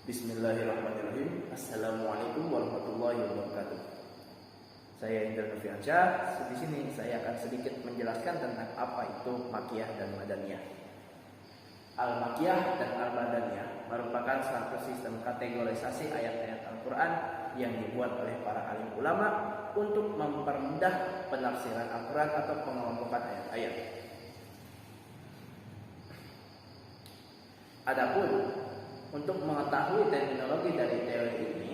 Bismillahirrahmanirrahim. Assalamualaikum warahmatullahi wabarakatuh. Saya Indra Noviansyah. Di sini saya akan sedikit menjelaskan tentang apa itu Makkiyah dan Madaniyah. Al-Makkiyah dan Al-Madaniyah merupakan suatu sistem kategorisasi ayat-ayat Al-Quran yang dibuat oleh para alim ulama untuk mempermudah penafsiran Al-Quran atau pengelompokan ayat-ayat. Adapun untuk mengetahui terminologi dari teori ini,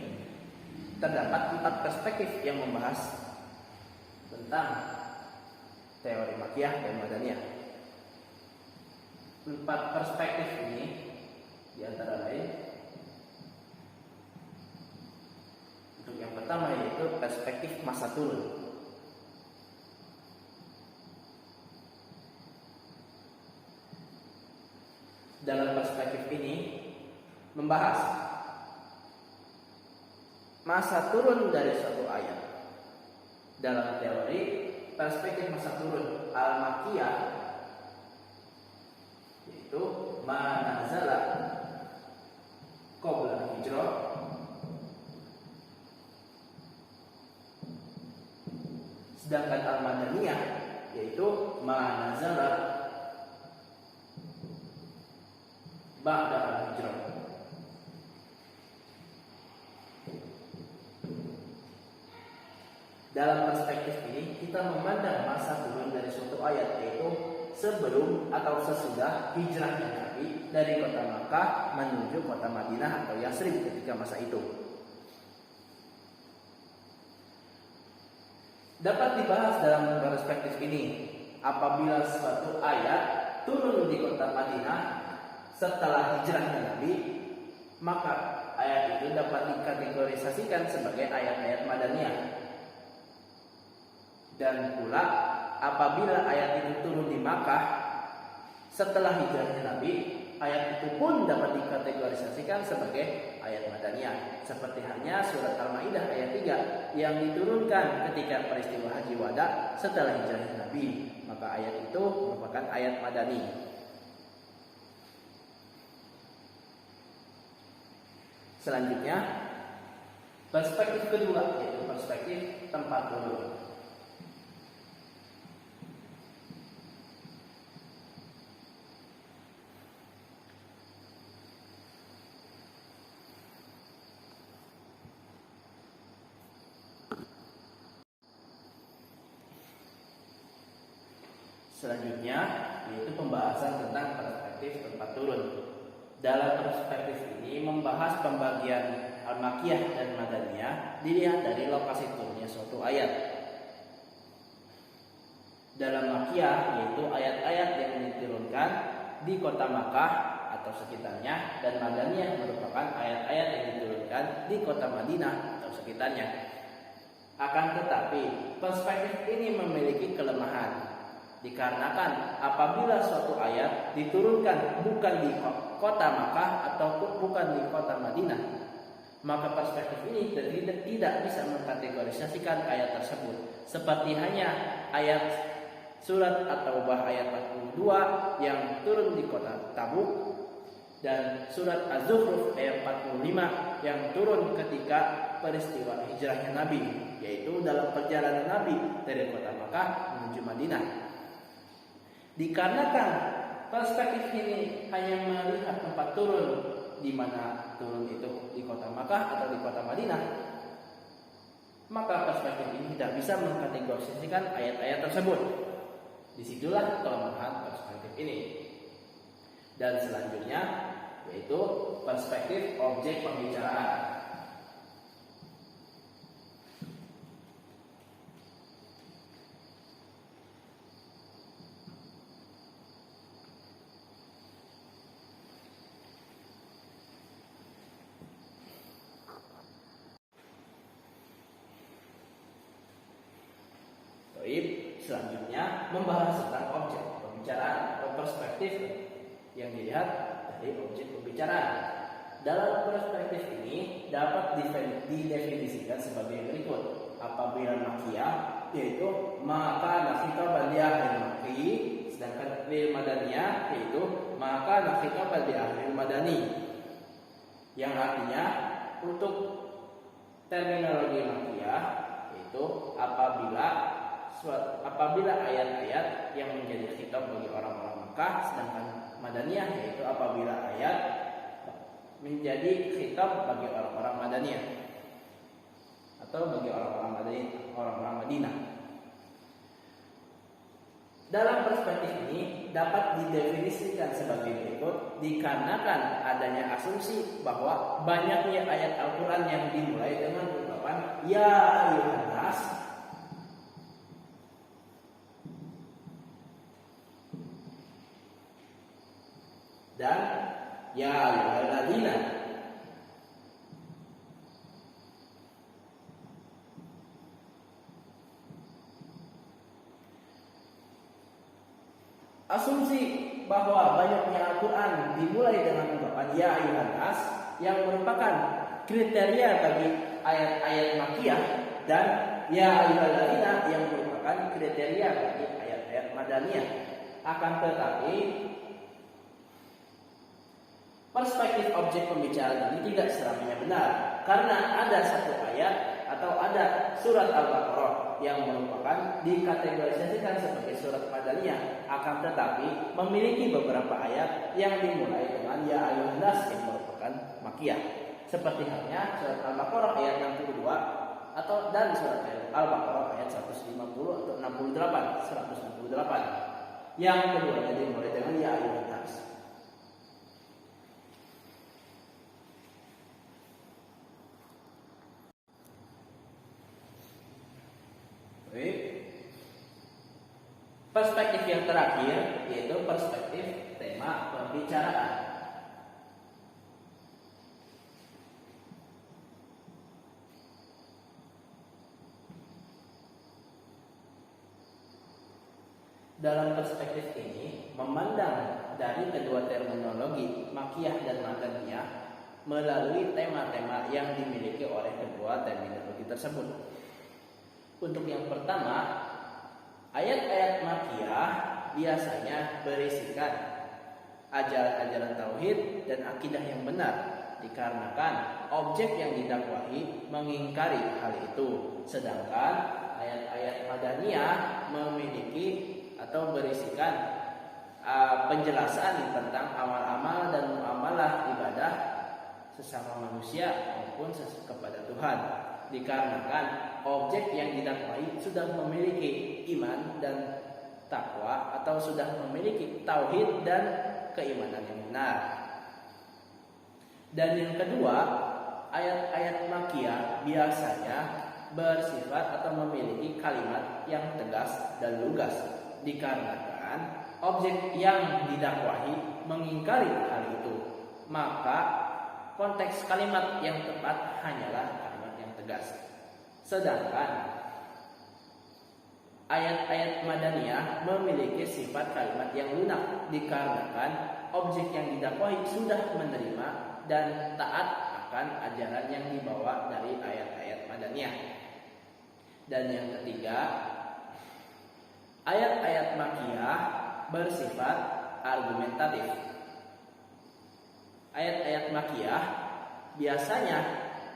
terdapat 4 perspektif yang membahas tentang teori Makkiyah dan Madaniyah. 4 perspektif ini diantara lain, untuk yang pertama yaitu perspektif masa turun. Dalam perspektif ini membahas masa turun dari suatu ayat. Dalam teori perspektif masa turun Al-Makkiyah yaitu ma nazala qabla hijrah, sedangkan Al-Madaniyah yaitu ma nazala ba'da al-hijrah. Dalam perspektif ini kita memandang masa turun dari suatu ayat yaitu sebelum atau sesudah hijrahnya Nabi dari kota Makkah menuju kota Madinah atau Yasrib ketika masa itu. Dapat dibahas dalam perspektif ini apabila suatu ayat turun di kota Madinah setelah hijrahnya Nabi, maka ayat itu dapat dikategorisasikan sebagai ayat-ayat Madaniyah. Dan pula apabila ayat itu turun di Makkah setelah hijrahnya Nabi, ayat itu pun dapat dikategorisasikan sebagai ayat Madaniyah. Seperti halnya surat Al-Maidah ayat 3 yang diturunkan ketika peristiwa Haji Wada setelah hijrahnya Nabi, maka ayat itu merupakan ayat Madani. Selanjutnya perspektif kedua yaitu perspektif tempat turun. Selanjutnya yaitu pembahasan tentang perspektif tempat turun. Dalam perspektif ini membahas pembagian Al-Makkiyah dan Madaniyah dilihat dari lokasi turunnya suatu ayat. Dalam Makkiyah yaitu ayat-ayat yang diturunkan di kota Makkah atau sekitarnya, dan Madaniyah merupakan ayat-ayat yang diturunkan di kota Madinah atau sekitarnya. Akan tetapi perspektif ini memiliki kelemahan. Dikarenakan apabila suatu ayat diturunkan bukan di kota Makkah atau bukan di kota Madinah, maka perspektif ini tidak bisa mengkategorisasikan ayat tersebut. Seperti hanya ayat surat At-Taubah ayat 42 yang turun di kota Tabuk dan surat Az-Zukhruf ayat 45 yang turun ketika peristiwa hijrahnya Nabi, yaitu dalam perjalanan Nabi dari kota Makkah menuju Madinah. Dikarenakan perspektif ini hanya melihat tempat turun, di mana turun itu di kota Makkah atau di kota Madinah, maka perspektif ini tidak bisa mengkategorisasikan ayat-ayat tersebut. Disitulah kelemahan perspektif ini. Dan selanjutnya yaitu perspektif objek pembicaraan. Selanjutnya membahas tentang objek pembicaraan atau perspektif yang dilihat dari objek pembicaraan. Dalam perspektif ini dapat didefinisikan sebagai berikut. Apabila Makkiyah yaitu maka nakhitab di akhir Makki, sedangkan fil Madaniyah yaitu maka nakhitab di akhir Madani. yang artinya untuk terminologi Makkiyah itu apabila ayat-ayat yang menjadi khitab bagi orang-orang Makkah, sedangkan Madaniyah yaitu apabila ayat menjadi khitab bagi orang-orang Madaniyah atau bagi orang-orang Madinah. Dalam perspektif ini dapat didefinisikan sebagai berikut, dikarenakan adanya asumsi bahwa banyaknya ayat Al-Quran yang dimulai dengan ungkapan ya ayuhan nas dan ya ayyuhalladzina. Asumsi bahwa banyaknya Al-Quran dimulai dengan ungkapan ya ayyuhan nas yang merupakan kriteria bagi ayat-ayat Makkiyah, dan ya ayyuhalladzina yang merupakan kriteria bagi ayat-ayat Madaniyah. Akan tetapi perspektif objek pembicaraan ini tidak selamanya benar, karena ada satu ayat atau ada surat Al-Baqarah yang merupakan dikategorisasikan sebagai surat Madaniyah, akan tetapi memiliki beberapa ayat yang dimulai dengan ya ayyuhan nas yang merupakan Makkiyah, seperti halnya surat Al-Baqarah ayat 62 dan surat Al-Baqarah ayat 150 atau 168 yang keduanya dimulai dengan ya ayyuhan nas. Perspektif yang terakhir yaitu perspektif tema pembicaraan. Dalam perspektif ini memandang dari kedua terminologi Makkiyah dan Madaniyah melalui tema-tema yang dimiliki oleh kedua terminologi tersebut. Untuk yang pertama, ayat-ayat Makkiyah biasanya berisikan ajaran-ajaran tauhid dan akidah yang benar, dikarenakan objek yang didakwahi mengingkari hal itu. Sedangkan ayat-ayat Madaniyah memiliki atau berisikan penjelasan tentang amal-amal dan muamalah ibadah sesama manusia maupun kepada Tuhan, dikarenakan objek yang didakwahi sudah memiliki iman dan takwa atau sudah memiliki tauhid dan keimanan yang benar. Dan yang kedua, ayat-ayat Makkiyah biasanya bersifat atau memiliki kalimat yang tegas dan lugas, dikarenakan objek yang didakwahi mengingkari hal itu, maka konteks kalimat yang tepat hanyalah kalimat yang tegas. Sedangkan ayat-ayat Madaniyah memiliki sifat kalimat yang lunak, dikarenakan objek yang didakwahi sudah menerima dan taat akan ajaran yang dibawa dari ayat-ayat Madaniyah. Dan yang ketiga, ayat-ayat Makkiyah bersifat argumentatif. Ayat-ayat Makkiyah biasanya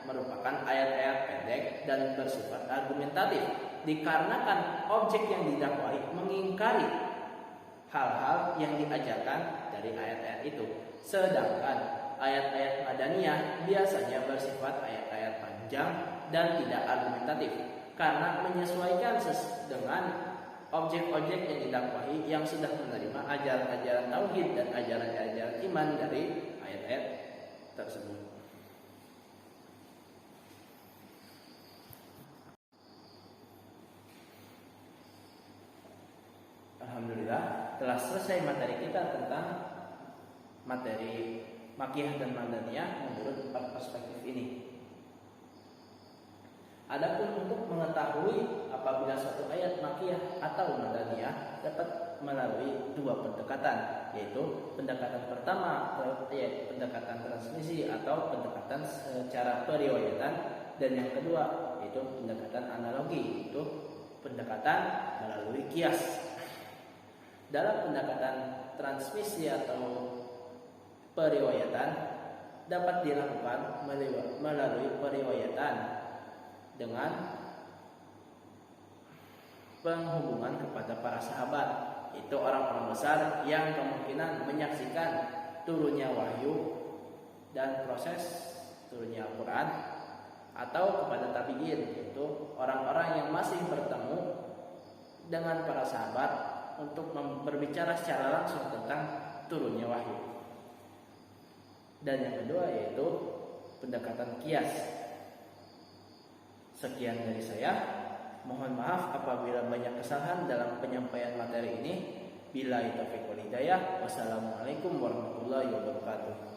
merupakan ayat-ayat pendek dan bersifat argumentatif, dikarenakan objek yang didakwahi mengingkari hal-hal yang diajarkan dari ayat-ayat itu. Sedangkan ayat-ayat Madaniyah biasanya bersifat ayat-ayat panjang dan tidak argumentatif, karena menyesuaikan dengan objek-objek yang didakwahi yang sudah menerima ajaran-ajaran tauhid dan ajaran-ajaran iman dari ayat-ayat tersebut. Alhamdulillah, telah selesai materi kita tentang materi Makkiyah dan Madaniyah menurut 4 perspektif ini. Adapun untuk mengetahui apabila suatu ayat Makkiyah atau Madaniyah dapat melalui 2 pendekatan, yaitu pendekatan pertama yaitu pendekatan transmisi atau pendekatan secara periwayatan, dan yang kedua yaitu pendekatan analogi, yaitu pendekatan melalui kias. Dalam pendekatan transmisi atau periwayatan, dapat dilakukan melalui periwayatan dengan penghubungan kepada para sahabat, itu orang-orang besar yang kemungkinan menyaksikan turunnya wahyu dan proses turunnya Al-Quran, atau kepada tabi'in, yaitu orang-orang yang masih bertemu dengan para sahabat untuk berbicara secara langsung tentang turunnya wahyu. Dan yang kedua yaitu pendekatan qiyas. Sekian dari saya. Mohon maaf apabila banyak kesalahan dalam penyampaian materi ini. Billahi taufiq wal hidayah. Wassalamualaikum warahmatullahi wabarakatuh.